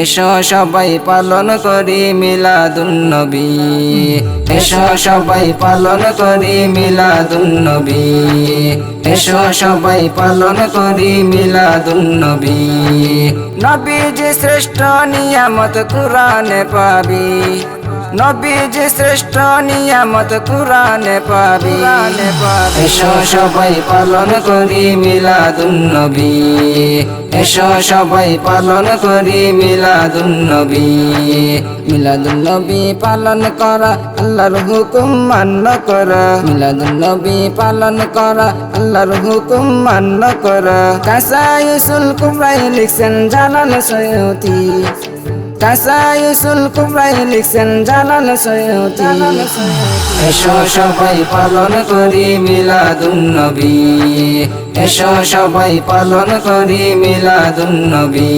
এসো সবাই পালন করি মিলাদুন নবী, এসো সবাই পালন করি মিলাদুন নবী, এসো সবাই পালন করি মিলাদুন নবী। নবীজি শ্রেষ্ঠ নিয়ামত কুরআনে পাবি, নবীজি শ্রেষ্ঠ নিয়ামত কুরআনে পাবি। এসো সবাই পালন করি মিলাদুন নবী, এসো সবাই পালন করি মিলাদুন নবী। মিলাদুন নবী পালন করা আল্লাহর হুকুম মান্য করা, মিলাদুন নবী পালন করা আল্লাহর হুকুম মান্য করা। কাসাইসুল কুবরায় লিখছেন জালাল সৈয়দী, কাসাইসুল কুবরায় লিখছেন জালাল সৈয়দী। এসো সবাই পালন করি মিলাদুন নবী, এসো সবাই পালন করি মিলাদুন নবী।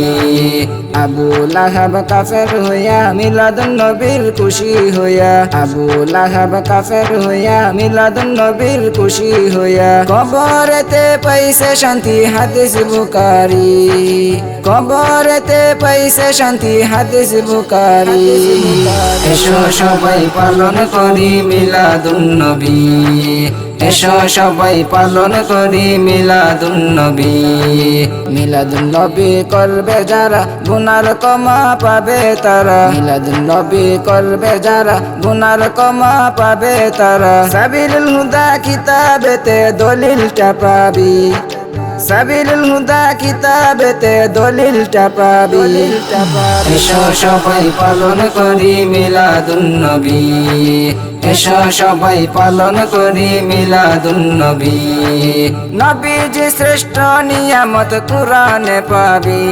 আবু লাহাব কাফের হইয়া মিলাদুন নবীর খুশি হইয়া, আবু লাহাব কাফের হইয়া মিলাদুন নবীর খুশি হইয়া। কবরেতে পাইছে শান্তি হাদিস বুখারী, কবরেতে পাইছে শান্তি হাদিস বুখারী। এসো সবাই পালন করি মিলাদুন নবী, এসো সবাই পালন করি মিলাদুন নবী। মিলাদুন নবী করবে যারা গুনার ক্ষমা পাবে তারা, মিলাদুন নবী করবে যারা গুনার ক্ষমা পাবে তারা। সাবিলুল হুদা কিতাবেতে দলিলটা পাবি, সাবিলুল হুদা কিতাবেতে দলিলটা পাবি। এসো সবাই পালন করি মিলাদুন নবী, এসো সবাই পালন করি মিলাদুন নবী। নবীজি শ্রেষ্ঠ নিয়ামত কুরআনে পাবি,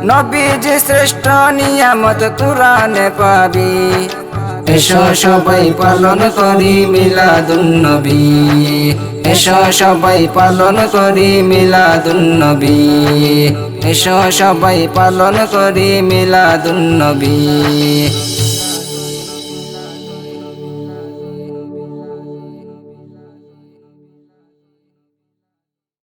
নবীজি শ্রেষ্ঠ নিয়ামত কুরআনে পাবি। এসো সবাই পালন করি মিলাদুন নবী, এসো সবাই পালন করি মিলাদুন নবী, এসো সবাই পালন করি মিলাদুন নবী।